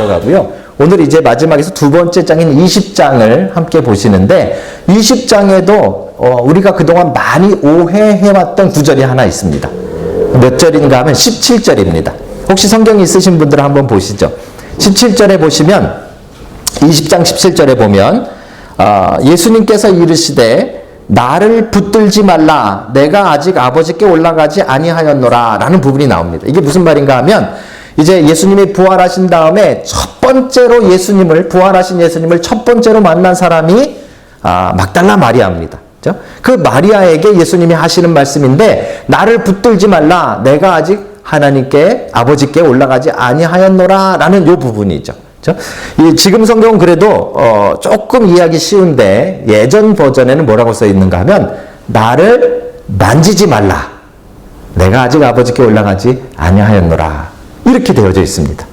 들어가고요. 오늘 이제 마지막에서 두 번째 장인 20장을 함께 보시는데 20장에도 우리가 그동안 많이 오해해왔던 구절이 하나 있습니다. 몇 절인가 하면 17절입니다. 혹시 성경 있으신 분들은 한번 보시죠. 17절에 보시면 20장 17절에 보면 예수님께서 이르시되 나를 붙들지 말라 내가 아직 아버지께 올라가지 아니하였노라 라는 부분이 나옵니다. 이게 무슨 말인가 하면 이제 예수님이 부활하신 다음에 첫 번째로 부활하신 예수님을 첫 번째로 만난 사람이 막달라 마리아입니다. 그렇죠? 그 마리아에게 예수님이 하시는 말씀인데 나를 붙들지 말라 내가 아직 하나님께 아버지께 올라가지 아니하였노라 라는 요 부분이죠. 그렇죠? 지금 성경은 그래도 조금 이해하기 쉬운데 예전 버전에는 뭐라고 써 있는가 하면 나를 만지지 말라 내가 아직 아버지께 올라가지 아니하였노라 이렇게 되어져 있습니다.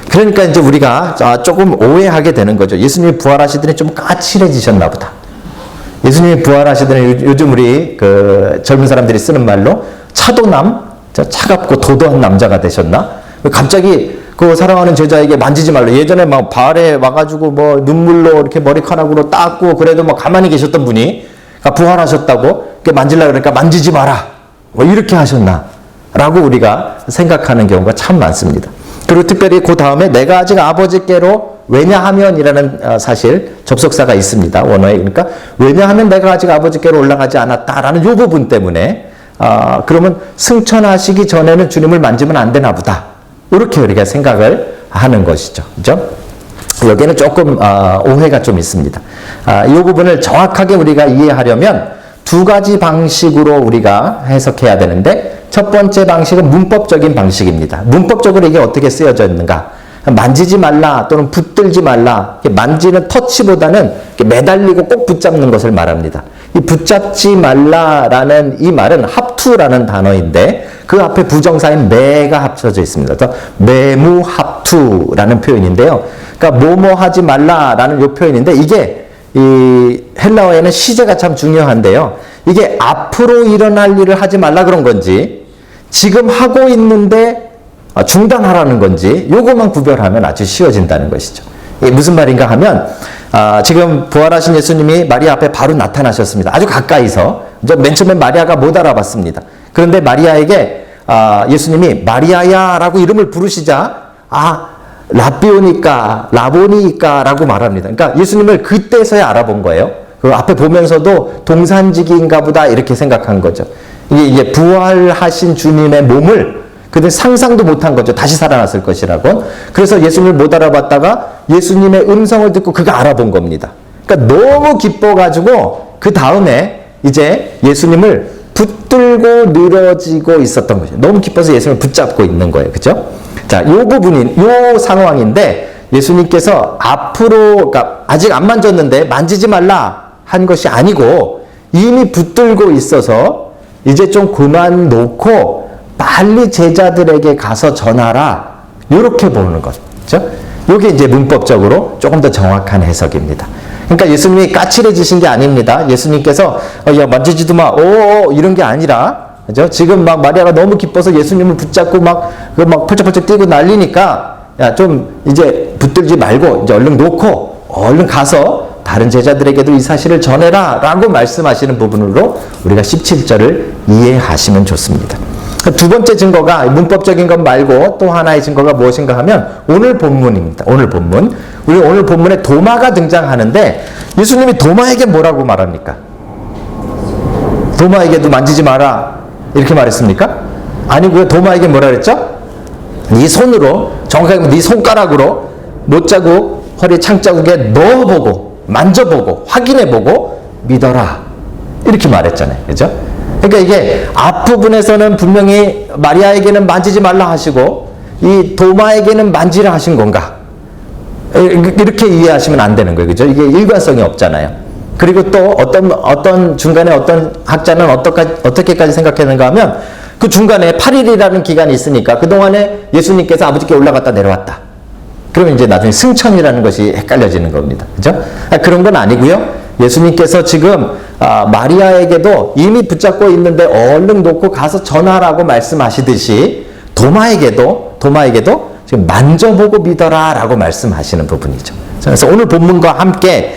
그러니까 이제 우리가 조금 오해하게 되는 거죠. 예수님이 부활하시더니 좀 까칠해지셨나 보다. 예수님이 부활하시더니 요즘 우리 그 젊은 사람들이 쓰는 말로 차도남, 차갑고 도도한 남자가 되셨나? 갑자기 그 사랑하는 제자에게 만지지 말라. 예전에 막 발에 와가지고 뭐 눈물로 이렇게 머리카락으로 닦고 그래도 뭐 가만히 계셨던 분이 부활하셨다고 만지려고 그러니까 만지지 마라. 뭐 이렇게 하셨나? 라고 우리가 생각하는 경우가 참 많습니다. 그리고 특별히 그 다음에 내가 아직 아버지께로 왜냐하면이라는 사실 접속사가 있습니다. 원어에. 그러니까 왜냐하면 내가 아직 아버지께로 올라가지 않았다라는 이 부분 때문에 그러면 승천하시기 전에는 주님을 만지면 안 되나 보다. 이렇게 우리가 생각을 하는 것이죠. 그죠? 여기에는 조금 오해가 좀 있습니다. 이 부분을 정확하게 우리가 이해하려면 두 가지 방식으로 우리가 해석해야 되는데 첫 번째 방식은 문법적인 방식입니다. 문법적으로 이게 어떻게 쓰여져 있는가? 만지지 말라 또는 붙들지 말라. 만지는 터치보다는 매달리고 꼭 붙잡는 것을 말합니다. 이 붙잡지 말라라는 이 말은 합투라는 단어인데 그 앞에 부정사인 매가 합쳐져 있습니다. 그래서 매무합투라는 표현인데요. 그러니까 뭐뭐 하지 말라라는 이 표현인데 이게 이 헬라어에는 시제가 참 중요한데요. 이게 앞으로 일어날 일을 하지 말라 그런 건지 지금 하고 있는데 중단하라는 건지 요것만 구별하면 아주 쉬워진다는 것이죠. 이게 무슨 말인가 하면 지금 부활하신 예수님이 마리아 앞에 바로 나타나셨습니다. 아주 가까이서. 맨 처음에 마리아가 못 알아봤습니다. 그런데 마리아에게 예수님이 마리아야 라고 이름을 부르시자 라보니까 라고 말합니다. 그러니까 예수님을 그때서야 알아본 거예요. 그 앞에 보면서도 동산지기인가 보다 이렇게 생각한 거죠. 이게 부활하신 주님의 몸을 그들 상상도 못한 거죠. 다시 살아났을 것이라고. 그래서 예수님을 못 알아봤다가 예수님의 음성을 듣고 그가 알아본 겁니다. 그러니까 너무 기뻐가지고 그 다음에 이제 예수님을 붙들고 늘어지고 있었던 거죠. 너무 기뻐서 예수님을 붙잡고 있는 거예요. 그죠? 자, 요 부분이, 요 상황인데 예수님께서 앞으로, 그러니까 아직 안 만졌는데 만지지 말라 한 것이 아니고 이미 붙들고 있어서 이제 좀 그만 놓고 빨리 제자들에게 가서 전하라. 이렇게 보는 거죠. 이게 이제 문법적으로 조금 더 정확한 해석입니다. 그러니까 예수님이 까칠해지신 게 아닙니다. 예수님께서 야 만지지도 마, 이런 게 아니라, 그죠? 지금 막 마리아가 너무 기뻐서 예수님을 붙잡고 막 펄쩍펄쩍 뛰고 난리니까 야 좀 이제 붙들지 말고 이제 얼른 놓고 얼른 가서 다른 제자들에게도 이 사실을 전해라 라고 말씀하시는 부분으로 우리가 17절을 이해하시면 좋습니다. 두 번째 증거가 문법적인 것 말고 또 하나의 증거가 무엇인가 하면 오늘 본문입니다. 오늘 본문. 우리 오늘 본문에 도마가 등장하는데 예수님이 도마에게 뭐라고 말합니까? 도마에게도 만지지 마라 이렇게 말했습니까? 아니고요. 도마에게 뭐라 그랬죠? 네 손으로, 정확하게 네 손가락으로 못자국 허리 창자국에 넣어보고 만져보고 확인해보고 믿어라 이렇게 말했잖아요. 그죠? 그러니까 이게 앞부분에서는 분명히 마리아에게는 만지지 말라 하시고 이 도마에게는 만지라 하신 건가? 이렇게 이해하시면 안 되는 거예요. 그죠? 이게 일관성이 없잖아요. 그리고 또 어떤 중간에 어떤 학자는 어떻게까지 생각했는가 하면 그 중간에 8일이라는 기간이 있으니까 그동안에 예수님께서 아버지께 올라갔다 내려왔다. 그러면 이제 나중에 승천이라는 것이 헷갈려지는 겁니다. 그죠? 그런 건 아니고요. 예수님께서 지금 마리아에게도 이미 붙잡고 있는데 얼른 놓고 가서 전하라고 말씀하시듯이 도마에게도 지금 만져보고 믿어라 라고 말씀하시는 부분이죠. 그래서 오늘 본문과 함께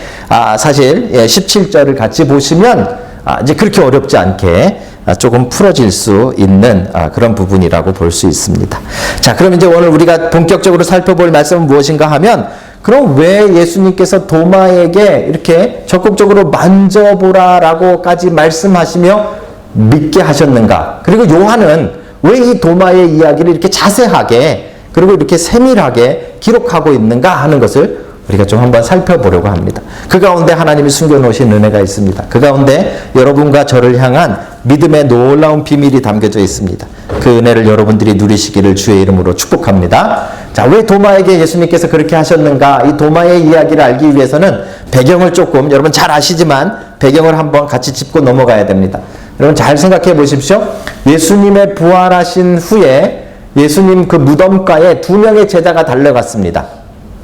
사실 17절을 같이 보시면 이제 그렇게 어렵지 않게 조금 풀어질 수 있는 그런 부분이라고 볼 수 있습니다. 자, 그럼 이제 오늘 우리가 본격적으로 살펴볼 말씀은 무엇인가 하면, 그럼 왜 예수님께서 도마에게 이렇게 적극적으로 만져보라라고까지 말씀하시며 믿게 하셨는가? 그리고 요한은 왜 이 도마의 이야기를 이렇게 자세하게 그리고 이렇게 세밀하게 기록하고 있는가 하는 것을 우리가 좀 한번 살펴보려고 합니다. 그 가운데 하나님이 숨겨놓으신 은혜가 있습니다. 그 가운데 여러분과 저를 향한 믿음의 놀라운 비밀이 담겨져 있습니다. 그 은혜를 여러분들이 누리시기를 주의 이름으로 축복합니다. 자, 왜 도마에게 예수님께서 그렇게 하셨는가? 이 도마의 이야기를 알기 위해서는 배경을 조금, 여러분 잘 아시지만 배경을 한번 같이 짚고 넘어가야 됩니다. 여러분 잘 생각해 보십시오. 예수님의 부활하신 후에 예수님 그 무덤가에 두 명의 제자가 달려갔습니다.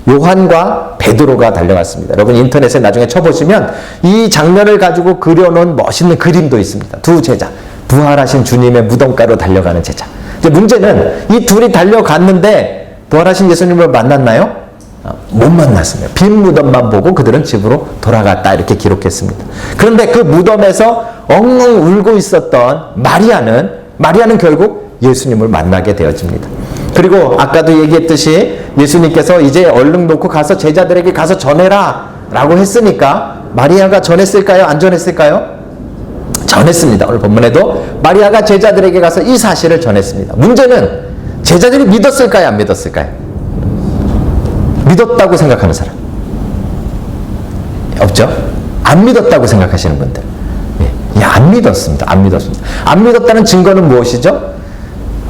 요한과 베드로가 달려갔습니다. 여러분 인터넷에 나중에 쳐보시면 이 장면을 가지고 그려놓은 멋있는 그림도 있습니다. 두 제자, 부활하신 주님의 무덤가로 달려가는 제자. 이제 문제는 이 둘이 달려갔는데 부활하신 예수님을 만났나요? 못 만났습니다. 빈 무덤만 보고 그들은 집으로 돌아갔다 이렇게 기록했습니다. 그런데 그 무덤에서 엉엉 울고 있었던 마리아는 결국 예수님을 만나게 되어집니다. 그리고 아까도 얘기했듯이 예수님께서 이제 얼른 놓고 가서 제자들에게 가서 전해라 라고 했으니까 마리아가 전했을까요? 안 전했을까요? 전했습니다. 오늘 본문에도 마리아가 제자들에게 가서 이 사실을 전했습니다. 문제는 제자들이 믿었을까요? 안 믿었을까요? 믿었다고 생각하는 사람 없죠? 안 믿었다고 생각하시는 분들, 안 믿었습니다. 안 믿었다는 증거는 무엇이죠?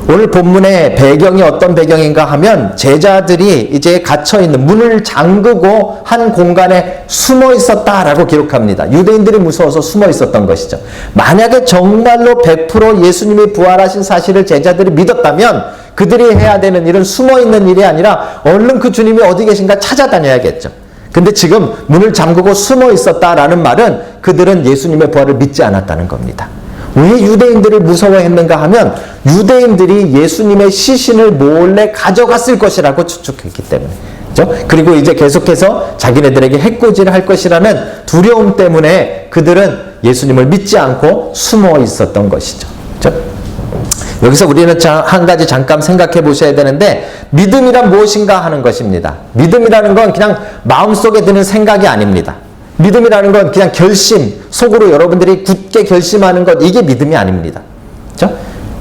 오늘 본문의 배경이 어떤 배경인가 하면 제자들이 이제 갇혀있는, 문을 잠그고 한 공간에 숨어 있었다라고 기록합니다. 유대인들이 무서워서 숨어 있었던 것이죠. 만약에 정말로 100% 예수님이 부활하신 사실을 제자들이 믿었다면 그들이 해야 되는 일은 숨어 있는 일이 아니라 얼른 그 주님이 어디 계신가 찾아다녀야겠죠. 근데 지금 문을 잠그고 숨어 있었다라는 말은 그들은 예수님의 부활을 믿지 않았다는 겁니다. 왜 유대인들을 무서워했는가 하면 유대인들이 예수님의 시신을 몰래 가져갔을 것이라고 추측했기 때문에. 그렇죠? 그리고 이제 계속해서 자기네들에게 해코지를 할 것이라는 두려움 때문에 그들은 예수님을 믿지 않고 숨어 있었던 것이죠. 그렇죠? 여기서 우리는 한 가지 잠깐 생각해 보셔야 되는데, 믿음이란 무엇인가 하는 것입니다. 믿음이라는 건 그냥 마음속에 드는 생각이 아닙니다. 믿음이라는 건 그냥 결심, 속으로 여러분들이 굳게 결심하는 것, 이게 믿음이 아닙니다. 그렇죠?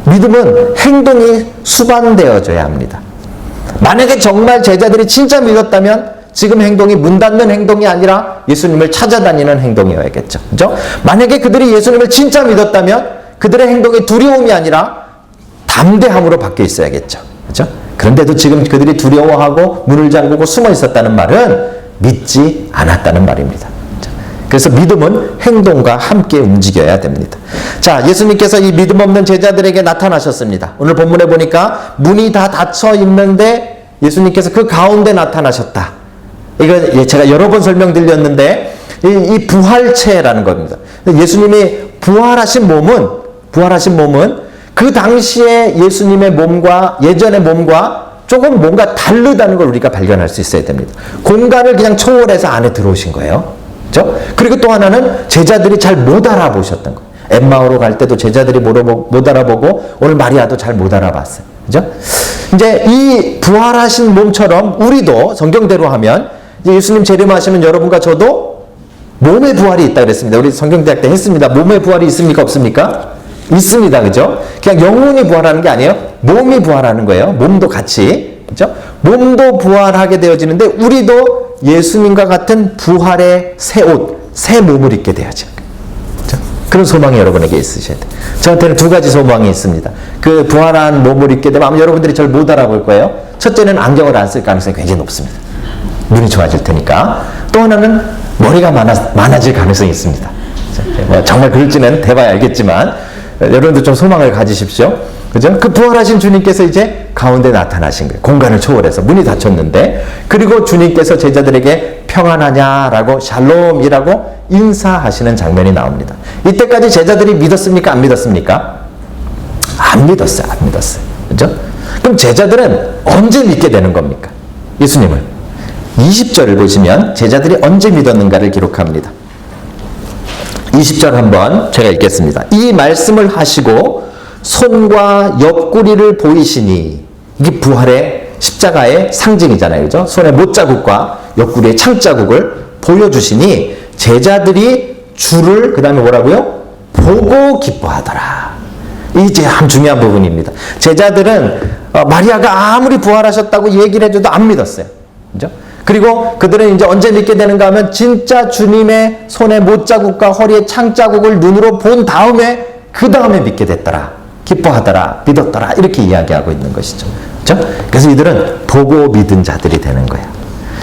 믿음은 행동이 수반되어져야 합니다. 만약에 정말 제자들이 진짜 믿었다면 지금 행동이 문 닫는 행동이 아니라 예수님을 찾아다니는 행동이어야겠죠. 그렇죠? 만약에 그들이 예수님을 진짜 믿었다면 그들의 행동이 두려움이 아니라 담대함으로 바뀌어 있어야겠죠. 그렇죠? 그런데도 지금 그들이 두려워하고 문을 잠그고 숨어 있었다는 말은 믿지 않았다는 말입니다. 그래서 믿음은 행동과 함께 움직여야 됩니다. 자, 예수님께서 이 믿음 없는 제자들에게 나타나셨습니다. 오늘 본문에 보니까 문이 다 닫혀 있는데 예수님께서 그 가운데 나타나셨다. 이거 제가 여러 번 설명드렸는데 이 부활체라는 겁니다. 예수님이 부활하신 몸은 그 당시에 예수님의 몸과 예전의 몸과 조금 뭔가 다르다는 걸 우리가 발견할 수 있어야 됩니다. 공간을 그냥 초월해서 안에 들어오신 거예요. 그렇죠? 그리고 또 하나는 제자들이 잘 못 알아보셨던 거예요. 엠마오로 갈 때도 제자들이 못 알아보고 오늘 마리아도 잘 못 알아봤어요. 그죠? 이제 이 부활하신 몸처럼 우리도 성경대로 하면 이제 예수님 재림하시면 여러분과 저도 몸의 부활이 있다 그랬습니다. 우리 성경대학 때 했습니다. 몸의 부활이 있습니까? 없습니까? 있습니다. 그죠? 그냥 영혼이 부활하는 게 아니에요. 몸이 부활하는 거예요. 몸도 같이. 그죠? 몸도 부활하게 되어지는데 우리도 예수님과 같은 부활의 새 옷, 새 몸을 입게 돼야죠. 그렇죠? 그런 소망이 여러분에게 있으셔야 돼요. 저한테는 두 가지 소망이 있습니다. 그 부활한 몸을 입게 되면 아마 여러분들이 저를 못 알아볼 거예요. 첫째는 안경을 안 쓸 가능성이 굉장히 높습니다. 눈이 좋아질 테니까. 또 하나는 머리가 많아질 가능성이 있습니다. 정말 그럴지는 대봐야 알겠지만 여러분도 좀 소망을 가지십시오. 그죠? 그 부활하신 주님께서 이제 가운데 나타나신 거예요. 공간을 초월해서 문이 닫혔는데, 그리고 주님께서 제자들에게 평안하냐라고 샬롬이라고 인사하시는 장면이 나옵니다. 이때까지 제자들이 믿었습니까? 안 믿었습니까? 안 믿었어요. 그죠? 그럼 제자들은 언제 믿게 되는 겁니까? 예수님을. 20절을 보시면 제자들이 언제 믿었는가를 기록합니다. 20절 한번 제가 읽겠습니다. 이 말씀을 하시고 손과 옆구리를 보이시니, 이게 부활의 십자가의 상징이잖아요. 그죠? 손에 못자국과 옆구리의 창자국을 보여주시니 제자들이 주를 그 다음에 뭐라고요? 보고 기뻐하더라. 이제 참 중요한 부분입니다. 제자들은 마리아가 아무리 부활하셨다고 얘기를 해줘도 안 믿었어요. 그죠? 그리고 그들은 이제 언제 믿게 되는가 하면 진짜 주님의 손에 못자국과 허리에 창자국을 눈으로 본 다음에 그 다음에 믿게 됐더라. 기뻐하더라. 믿었더라. 이렇게 이야기하고 있는 것이죠. 그렇죠? 그래서 이들은 보고 믿은 자들이 되는 거예요.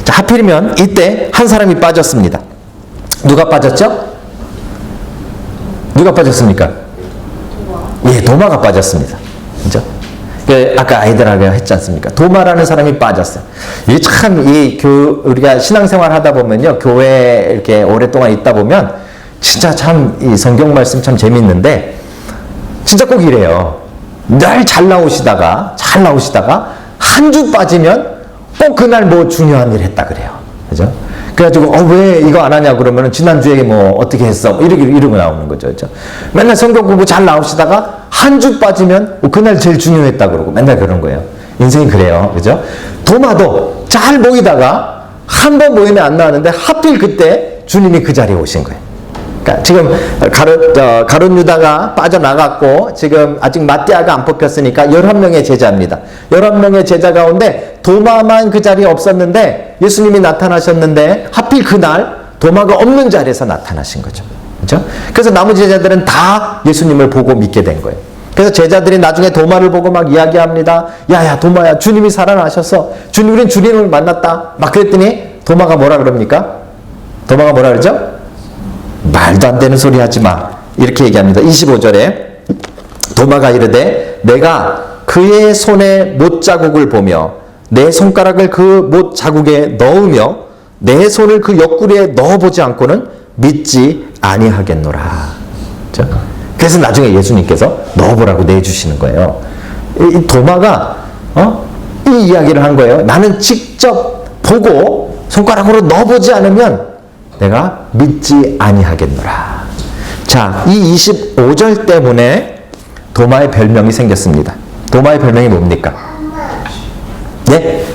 자, 하필이면 이때 한 사람이 빠졌습니다. 누가 빠졌죠? 누가 빠졌습니까? 예, 도마가 빠졌습니다. 그죠? 아까 아이들하고 했지 않습니까? 도마라는 사람이 빠졌어요. 이게 참, 우리가 신앙생활 하다 보면요, 교회에 이렇게 오랫동안 있다 보면, 진짜 참, 이 성경 말씀 참 재밌는데, 진짜 꼭 이래요. 늘 잘 나오시다가, 한 주 빠지면, 꼭 그날 뭐 중요한 일 했다 그래요. 그죠? 그래가지고, 왜 이거 안 하냐 그러면은, 지난주에 뭐 어떻게 했어? 이러고 나오는 거죠. 그죠? 맨날 성경 공부 잘 나오시다가, 한 주 빠지면, 그날 제일 중요했다 그러고, 맨날 그런 거예요. 인생이 그래요. 그죠? 도마도 잘 모이다가, 한 번 모이면 안 나왔는데, 하필 그때 주님이 그 자리에 오신 거예요. 그러니까 지금 가룟 유다가 빠져나갔고, 지금 아직 마띠아가 안 뽑혔으니까 11명의 제자입니다. 11명의 제자 가운데 도마만 그 자리에 없었는데, 예수님이 나타나셨는데, 하필 그날 도마가 없는 자리에서 나타나신 거죠. 그렇죠? 그래서 나머지 제자들은 다 예수님을 보고 믿게 된 거예요. 그래서 제자들이 나중에 도마를 보고 막 이야기합니다. 야야 도마야, 주님이 살아나셨어. 우린 주님을 만났다. 막 그랬더니 도마가 뭐라 그럽니까? 도마가 뭐라 그러죠? 말도 안 되는 소리 하지 마. 이렇게 얘기합니다. 25절에 도마가 이르되 내가 그의 손에 못자국을 보며 내 손가락을 그 못자국에 넣으며 내 손을 그 옆구리에 넣어보지 않고는 믿지 아니하겠노라. 그렇죠? 그래서 나중에 예수님께서 넣어보라고 내주시는 거예요. 이 도마가 이 이야기를 한 거예요. 나는 직접 보고 손가락으로 넣어보지 않으면 내가 믿지 아니하겠노라. 자, 이 25절 때문에 도마의 별명이 생겼습니다. 도마의 별명이 뭡니까? 예?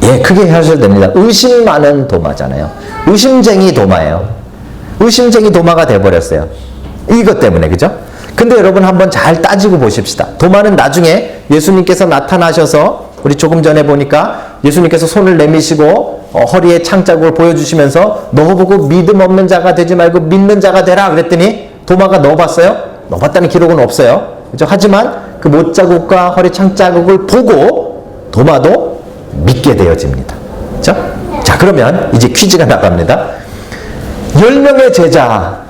예, 크게 하셔도 됩니다. 의심 많은 도마잖아요. 의심쟁이 도마예요. 의심쟁이 도마가 돼버렸어요. 이것 때문에, 그죠? 근데 여러분 한번 잘 따지고 보십시다. 도마는 나중에 예수님께서 나타나셔서, 우리 조금 전에 보니까 예수님께서 손을 내미시고 허리에 창자국을 보여주시면서 넣어보고 믿음 없는 자가 되지 말고 믿는 자가 되라 그랬더니 도마가 넣어봤어요? 넣어봤다는 기록은 없어요. 그죠? 하지만 그 못자국과 허리 창자국을 보고 도마도 믿게 되어집니다. 그죠? 자, 그러면 이제 퀴즈가 나갑니다. 10명의 제자하고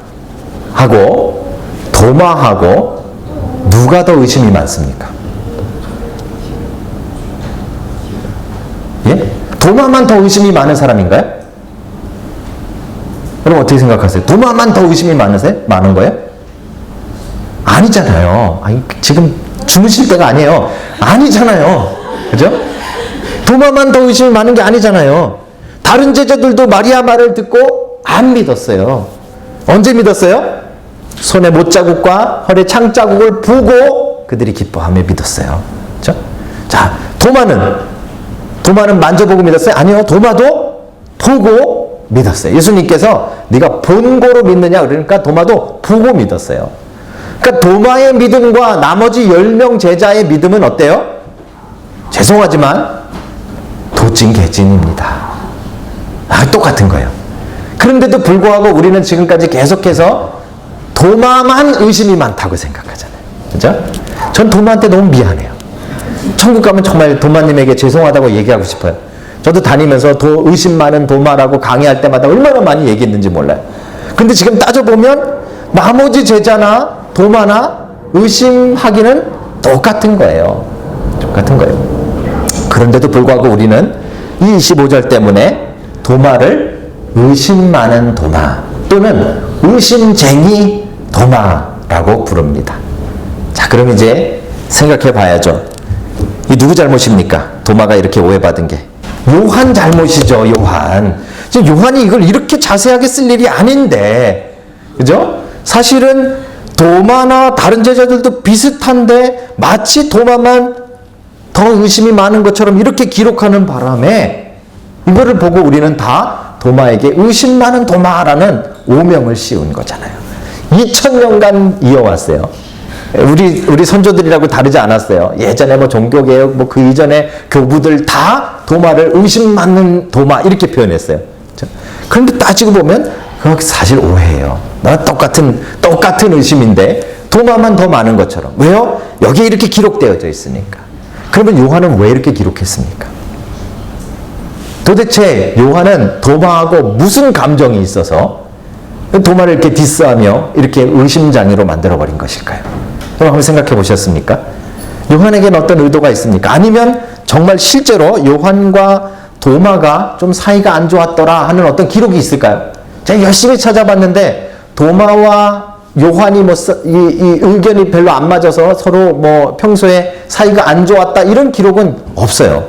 도마하고 누가 더 의심이 많습니까? 예? 도마만 더 의심이 많은 사람인가요? 여러분 어떻게 생각하세요? 도마만 더 의심이 많은 거예요? 아니잖아요. 아니, 지금 주무실 때가 아니에요. 아니잖아요. 그죠? 도마만 더 의심이 많은 게 아니잖아요. 다른 제자들도 마리아 말을 듣고 안 믿었어요. 언제 믿었어요? 손에 못자국과 허리에 창자국을 보고 그들이 기뻐하며 믿었어요. 그죠? 자, 도마는 만져보고 믿었어요? 아니요. 도마도 보고 믿었어요. 예수님께서 네가 본고로 믿느냐 그러니까 도마도 보고 믿었어요. 그러니까 도마의 믿음과 나머지 10명 제자의 믿음은 어때요? 죄송하지만 도찐개찐입니다. 똑같은 거예요. 그런데도 불구하고 우리는 지금까지 계속해서 도마만 의심이 많다고 생각하잖아요. 그죠? 전 도마한테 너무 미안해요. 천국 가면 정말 도마님에게 죄송하다고 얘기하고 싶어요. 저도 다니면서 의심 많은 도마라고 강의할 때마다 얼마나 많이 얘기했는지 몰라요. 근데 지금 따져보면 나머지 제자나 도마나 의심하기는 똑같은 거예요. 똑같은 거예요. 그런데도 불구하고 우리는 이 25절 때문에 도마를 의심 많은 도마 또는 의심쟁이 도마라고 부릅니다. 자, 그럼 이제 생각해 봐야죠. 이 누구 잘못입니까? 도마가 이렇게 오해받은 게. 요한 잘못이죠, 요한. 지금 요한이 이걸 이렇게 자세하게 쓸 일이 아닌데, 그죠? 사실은 도마나 다른 제자들도 비슷한데 마치 도마만 더 의심이 많은 것처럼 이렇게 기록하는 바람에 이거를 보고 우리는 다 도마에게 의심 많은 도마라는 오명을 씌운 거잖아요. 2000년간 이어왔어요. 우리 선조들이라고 다르지 않았어요. 예전에 뭐 종교개혁, 뭐 그 이전에 교부들 다 도마를 의심 많은 도마 이렇게 표현했어요. 그런데 따지고 보면 그건 사실 오해예요. 똑같은 의심인데 도마만 더 많은 것처럼. 왜요? 여기에 이렇게 기록되어져 있으니까. 그러면 요한은 왜 이렇게 기록했습니까? 도대체 요한은 도마하고 무슨 감정이 있어서 도마를 이렇게 디스하며 이렇게 의심장애로 만들어버린 것일까요? 여러분 한번 생각해 보셨습니까? 요한에게는 어떤 의도가 있습니까? 아니면 정말 실제로 요한과 도마가 좀 사이가 안 좋았더라 하는 어떤 기록이 있을까요? 제가 열심히 찾아봤는데 도마와 요한이 이 의견이 별로 안 맞아서 서로 뭐 평소에 사이가 안 좋았다 이런 기록은 없어요.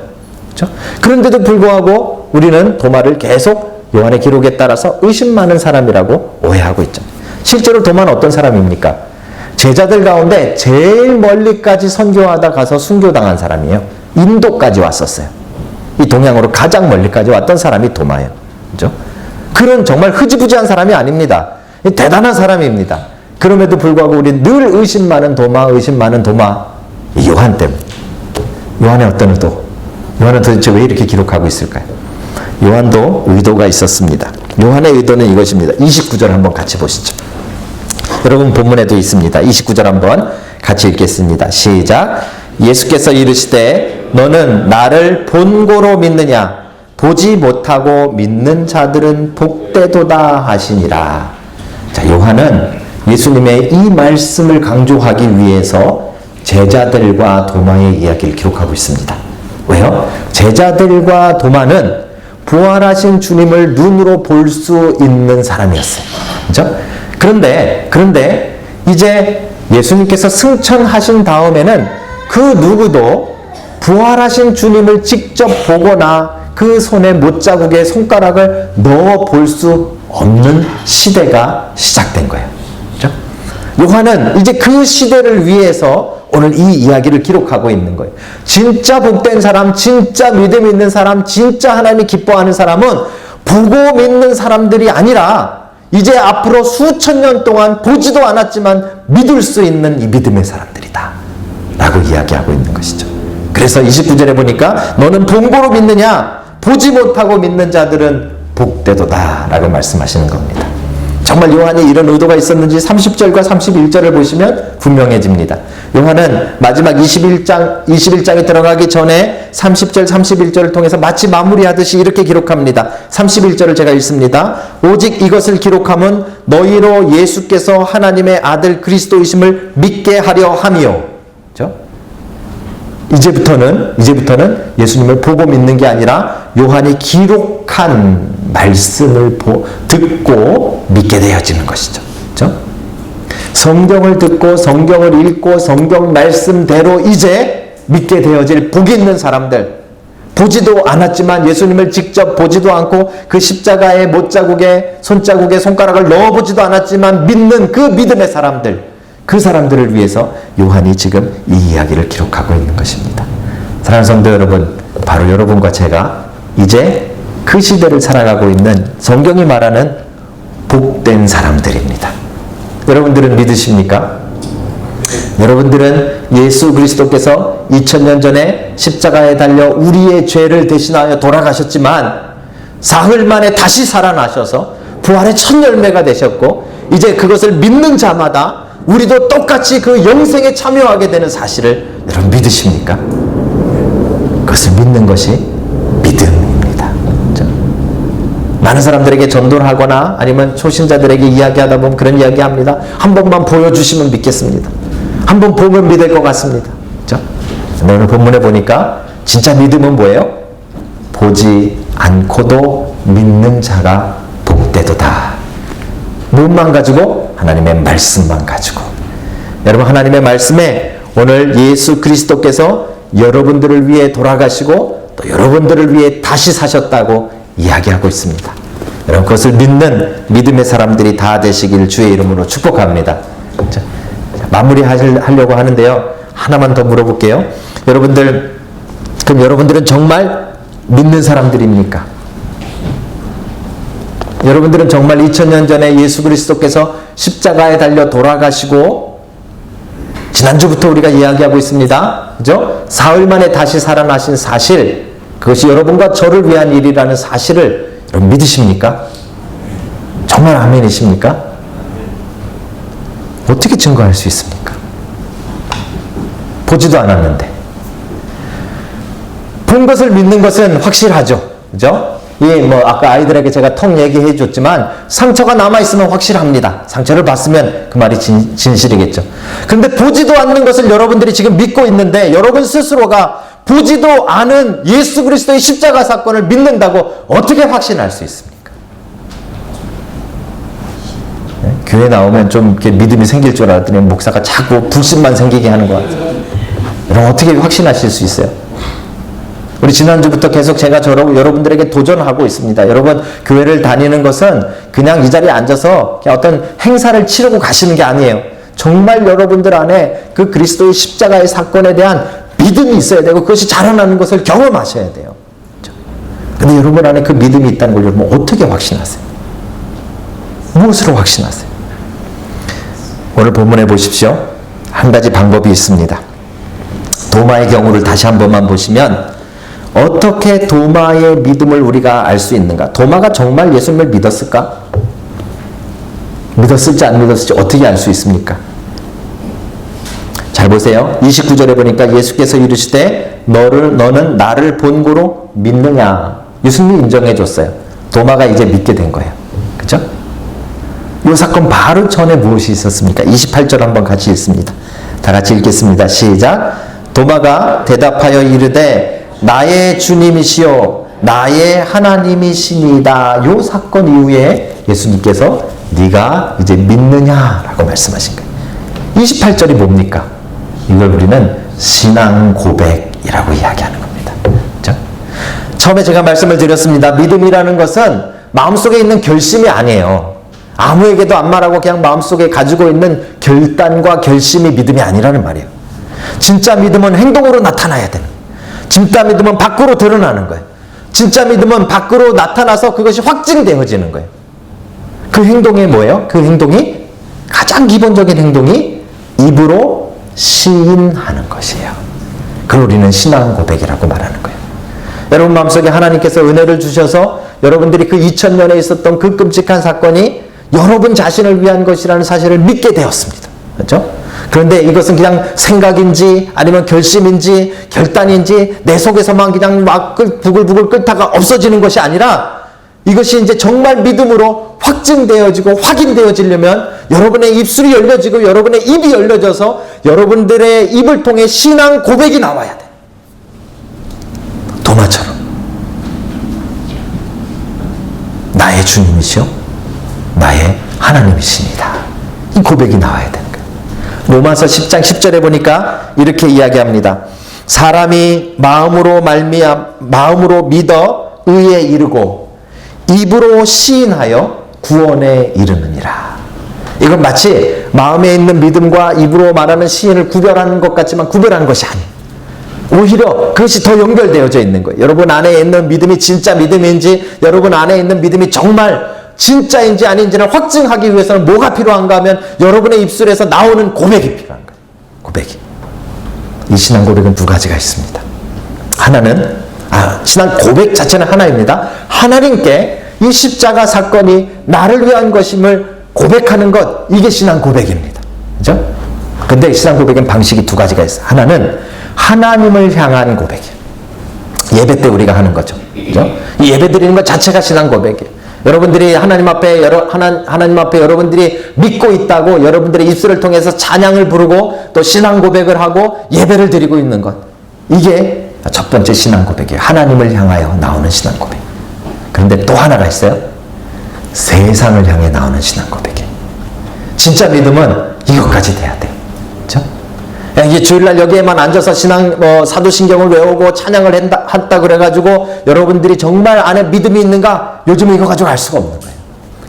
그렇죠? 그런데도 불구하고 우리는 도마를 계속 요한의 기록에 따라서 의심 많은 사람이라고 오해하고 있죠. 실제로 도마는 어떤 사람입니까? 제자들 가운데 제일 멀리까지 선교하다 가서 순교당한 사람이에요. 인도까지 왔었어요. 이 동양으로 가장 멀리까지 왔던 사람이 도마예요. 그렇죠? 그런 정말 흐지부지한 사람이 아닙니다. 대단한 사람입니다. 그럼에도 불구하고 우리는 늘 의심 많은 도마, 이 요한 때문에. 요한의 어떤 의도? 요한은 도대체 왜 이렇게 기록하고 있을까요? 요한도 의도가 있었습니다. 요한의 의도는 이것입니다. 29절 한번 같이 보시죠. 여러분 본문에도 있습니다. 29절 한번 같이 읽겠습니다. 시작. 예수께서 이르시되 너는 나를 본고로 믿느냐? 보지 못하고 믿는 자들은 복되도다 하시니라. 자, 요한은 예수님의 이 말씀을 강조하기 위해서 제자들과 도마의 이야기를 기록하고 있습니다. 왜요? 제자들과 도마는 부활하신 주님을 눈으로 볼 수 있는 사람이었어요. 그렇죠? 그런데 이제 예수님께서 승천하신 다음에는 그 누구도 부활하신 주님을 직접 보거나 그 손에 못자국에 손가락을 넣어 볼 수 없는 시대가 시작된 거예요. 그렇죠? 요한은 이제 그 시대를 위해서 오늘 이 이야기를 기록하고 있는 거예요. 진짜 복된 사람, 진짜 믿음 있는 사람, 진짜 하나님이 기뻐하는 사람은 보고 믿는 사람들이 아니라 이제 앞으로 수천 년 동안 보지도 않았지만 믿을 수 있는 이 믿음의 사람들이다 라고 이야기하고 있는 것이죠. 그래서 29절에 보니까 너는 본고로 믿느냐? 보지 못하고 믿는 자들은 복되도다 라고 말씀하시는 겁니다. 정말 요한이 이런 의도가 있었는지 30절과 31절을 보시면 분명해집니다. 요한은 마지막 21장에 들어가기 전에 30절, 31절을 통해서 마치 마무리하듯이 이렇게 기록합니다. 31절을 제가 읽습니다. 오직 이것을 기록함은 너희로 예수께서 하나님의 아들 그리스도이심을 믿게 하려 함이요. 그렇죠? 이제부터는 예수님을 보고 믿는 게 아니라 요한이 기록한 말씀을 듣고 믿게 되어지는 것이죠. 그렇죠? 성경을 듣고 성경을 읽고 성경 말씀대로 이제 믿게 되어질 복 있는 사람들, 보지도 않았지만 예수님을 직접 보지도 않고 그 십자가의 못자국에 손자국에 손가락을 넣어보지도 않았지만 믿는 그 믿음의 사람들, 그 사람들을 위해서 요한이 지금 이 이야기를 기록하고 있는 것입니다. 사랑하는 성도 여러분, 바로 여러분과 제가 이제 그 시대를 살아가고 있는 성경이 말하는 복된 사람들입니다. 여러분들은 믿으십니까? 여러분들은 예수 그리스도께서 2000년 전에 십자가에 달려 우리의 죄를 대신하여 돌아가셨지만 사흘 만에 다시 살아나셔서 부활의 첫 열매가 되셨고 이제 그것을 믿는 자마다 우리도 똑같이 그 영생에 참여하게 되는 사실을 여러분 믿으십니까? 그것을 믿는 것이 믿음입니다. 그렇죠? 많은 사람들에게 전도를 하거나 아니면 초신자들에게 이야기하다 보면 그런 이야기 합니다. 한 번만 보여주시면 믿겠습니다. 한 번 보면 믿을 것 같습니다. 그렇죠? 오늘 본문에 보니까 진짜 믿음은 뭐예요? 보지 않고도 믿는 자가 복되도다. 무엇만 가지고? 하나님의 말씀만 가지고. 여러분 하나님의 말씀에 오늘 예수 그리스도께서 여러분들을 위해 돌아가시고 또 여러분들을 위해 다시 사셨다고 이야기하고 있습니다. 여러분, 그것을 믿는 믿음의 사람들이 다 되시길 주의 이름으로 축복합니다. 자, 마무리하려고 하는데요. 하나만 더 물어볼게요. 여러분들, 그럼 여러분들은 정말 믿는 사람들입니까? 여러분들은 정말 2000년 전에 예수 그리스도께서 십자가에 달려 돌아가시고 지난주부터 우리가 이야기하고 있습니다. 그죠? 사흘 만에 다시 살아나신 사실, 그것이 여러분과 저를 위한 일이라는 사실을 여러분 믿으십니까? 정말 아멘이십니까? 어떻게 증거할 수 있습니까? 보지도 않았는데. 본 것을 믿는 것은 확실하죠. 그죠? 아까 아이들에게 제가 턱 얘기해 줬지만, 상처가 남아있으면 확실합니다. 상처를 봤으면 그 말이 진실이겠죠. 그런데 보지도 않는 것을 여러분들이 지금 믿고 있는데, 여러분 스스로가 보지도 않은 예수 그리스도의 십자가 사건을 믿는다고 어떻게 확신할 수 있습니까? 네? 교회 나오면 좀 이렇게 믿음이 생길 줄 알았더니 목사가 자꾸 불신만 생기게 하는 것 같아요. 여러분, 어떻게 확신하실 수 있어요? 우리 지난주부터 계속 제가 여러분들에게 도전하고 있습니다. 여러분, 교회를 다니는 것은 그냥 이 자리에 앉아서 그냥 어떤 행사를 치르고 가시는 게 아니에요. 정말 여러분들 안에 그 그리스도의 십자가의 사건에 대한 믿음이 있어야 되고, 그것이 자라나는 것을 경험하셔야 돼요. 그런데 여러분 안에 그 믿음이 있다는 걸 여러분 어떻게 확신하세요? 무엇으로 확신하세요? 오늘 본문에 보십시오. 한 가지 방법이 있습니다. 도마의 경우를 다시 한 번만 보시면, 어떻게 도마의 믿음을 우리가 알 수 있는가? 도마가 정말 예수님을 믿었을까? 믿었을지 안 믿었을지 어떻게 알 수 있습니까? 잘 보세요. 29절에 보니까 예수께서 이르시되 너는 나를 본고로 믿느냐? 예수님이 인정해 줬어요. 도마가 이제 믿게 된 거예요. 그죠? 이 사건 바로 전에 무엇이 있었습니까? 28절 한번 같이 읽습니다. 다 같이 읽겠습니다. 시작. 도마가 대답하여 이르되 나의 주님이시여 나의 하나님이시니이다. 요 사건 이후에 예수님께서 네가 이제 믿느냐라고 말씀하신 거예요. 28절이 뭡니까? 이걸 우리는 신앙 고백이라고 이야기하는 겁니다. 그렇죠? 처음에 제가 말씀을 드렸습니다. 믿음이라는 것은 마음속에 있는 결심이 아니에요. 아무에게도 안 말하고 그냥 마음속에 가지고 있는 결단과 결심이 믿음이 아니라는 말이에요. 진짜 믿음은 행동으로 나타나야 되는 거예요. 진짜 믿음은 밖으로 드러나는 거예요. 진짜 믿음은 밖으로 나타나서 그것이 확증되어지는 거예요. 그 행동이 뭐예요? 그 행동이, 가장 기본적인 행동이 입으로 시인하는 것이에요. 그걸 우리는 신앙 고백이라고 말하는 거예요. 여러분 마음속에 하나님께서 은혜를 주셔서 여러분들이 그 2000년에 있었던 그 끔찍한 사건이 여러분 자신을 위한 것이라는 사실을 믿게 되었습니다. 그렇죠? 그런데 이것은 그냥 생각인지 아니면 결심인지 결단인지 내 속에서만 그냥 막 부글부글 끓다가 없어지는 것이 아니라, 이것이 이제 정말 믿음으로 확증되어지고 확인되어지려면 여러분의 입술이 열려지고 여러분의 입이 열려져서 여러분들의 입을 통해 신앙 고백이 나와야 돼. 도마처럼 나의 주님이시여 나의 하나님이십니다. 이 고백이 나와야 되는 거예요. 로마서 10장 10절에 보니까 이렇게 이야기합니다. 사람이 마음으로 믿어 의에 이르고 입으로 시인하여 구원에 이르느니라. 이건 마치 마음에 있는 믿음과 입으로 말하는 시인을 구별하는 것 같지만 구별하는 것이 아니에요. 오히려 그것이 더 연결되어져 있는 거예요. 여러분 안에 있는 믿음이 진짜 믿음인지, 여러분 안에 있는 믿음이 정말 진짜인지 아닌지를 확증하기 위해서는 뭐가 필요한가 하면 여러분의 입술에서 나오는 고백이 필요한 거예요. 고백이. 이 신앙 고백은 두 가지가 있습니다. 하나는 신앙 고백 자체는 하나입니다. 하나님께 이 십자가 사건이 나를 위한 것임을 고백하는 것, 이게 신앙 고백입니다. 그죠? 근데 신앙 고백엔 방식이 두 가지가 있어요. 하나는 하나님을 향한 고백이에요. 예배 때 우리가 하는 거죠. 그죠? 이 예배 드리는 것 자체가 신앙 고백이에요. 여러분들이 하나님 앞에 여러분들이 믿고 있다고 여러분들의 입술을 통해서 찬양을 부르고 또 신앙 고백을 하고 예배를 드리고 있는 것, 이게 첫 번째 신앙 고백이에요. 하나님을 향하여 나오는 신앙 고백. 그런데 또 하나가 있어요. 세상을 향해 나오는 신앙 고백이에요. 진짜 믿음은 이것까지 돼야 돼요. 그렇죠? 이게 주일날 여기에만 앉아서 사도신경을 외우고 찬양을 한다 그래가지고 여러분들이 정말 안에 믿음이 있는가? 요즘 이거 가지고 알 수가 없는 거예요.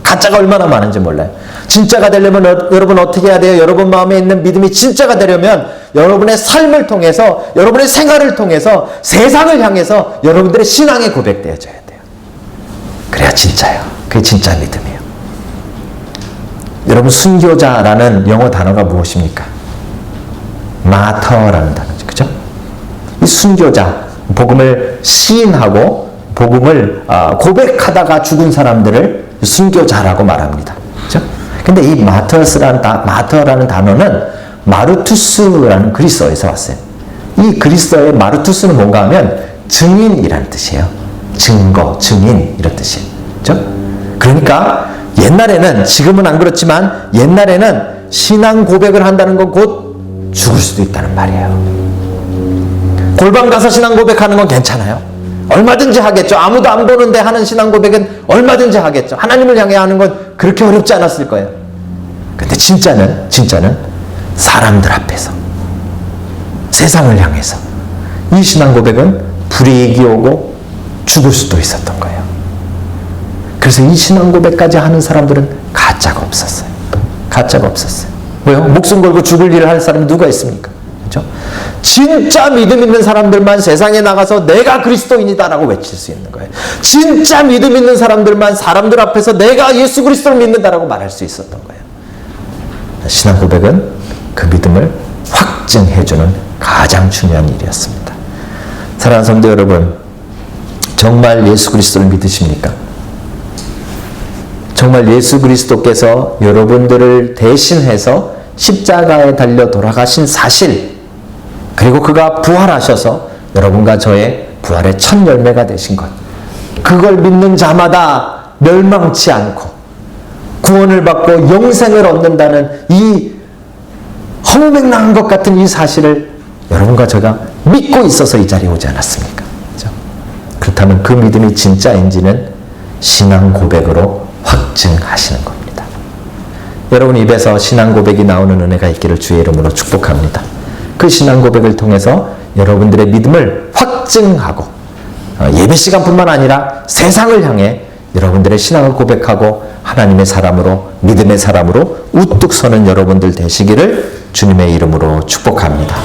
가짜가 얼마나 많은지 몰라요. 진짜가 되려면 여러분 어떻게 해야 돼요? 여러분 마음에 있는 믿음이 진짜가 되려면 여러분의 삶을 통해서, 여러분의 생활을 통해서, 세상을 향해서 여러분들의 신앙이 고백되어져야 돼요. 그래야 진짜예요. 그게 진짜 믿음이에요. 여러분, 순교자라는 영어 단어가 무엇입니까? 마터라는 단어죠. 그죠? 이 순교자, 복음을 시인하고 복음을 고백하다가 죽은 사람들을 순교자라고 말합니다. 그죠? 근데 이 마터라는 단어는 마르투스라는 그리스어에서 왔어요. 이 그리스어의 마르투스는 뭔가 하면 증인이라는 뜻이에요. 증거, 증인 이런 뜻이에요. 그죠? 그러니까 옛날에는, 지금은 안 그렇지만 옛날에는 신앙 고백을 한다는 건 곧 죽을 수도 있다는 말이에요. 골방 가서 신앙 고백하는 건 괜찮아요. 얼마든지 하겠죠. 아무도 안 보는데 하는 신앙 고백은 얼마든지 하겠죠. 하나님을 향해 하는 건 그렇게 어렵지 않았을 거예요. 근데 진짜는 사람들 앞에서, 세상을 향해서 이 신앙 고백은 불이익이 오고 죽을 수도 있었던 거예요. 그래서 이 신앙 고백까지 하는 사람들은 가짜가 없었어요. 가짜가 없었어요. 왜요? 목숨 걸고 죽을 일을 할 사람이 누가 있습니까? 그렇죠? 진짜 믿음 있는 사람들만 세상에 나가서 내가 그리스도인이다라고 외칠 수 있는 거예요. 진짜 믿음 있는 사람들만 사람들 앞에서 내가 예수 그리스도를 믿는다라고 말할 수 있었던 거예요. 신앙 고백은 그 믿음을 확증해주는 가장 중요한 일이었습니다. 사랑하는 성도 여러분, 정말 예수 그리스도를 믿으십니까? 정말 예수 그리스도께서 여러분들을 대신해서 십자가에 달려 돌아가신 사실, 그리고 그가 부활하셔서 여러분과 저의 부활의 첫 열매가 되신 것, 그걸 믿는 자마다 멸망치 않고 구원을 받고 영생을 얻는다는 이 허무맹랑한 것 같은 이 사실을 여러분과 제가 믿고 있어서 이 자리에 오지 않았습니까? 그렇죠? 그렇다면 그 믿음이 진짜인지는 신앙 고백으로 확증하시는 겁니다. 여러분 입에서 신앙 고백이 나오는 은혜가 있기를 주의 이름으로 축복합니다. 그 신앙 고백을 통해서 여러분들의 믿음을 확증하고 예배 시간뿐만 아니라 세상을 향해 여러분들의 신앙을 고백하고 하나님의 사람으로, 믿음의 사람으로 우뚝 서는 여러분들 되시기를 주님의 이름으로 축복합니다.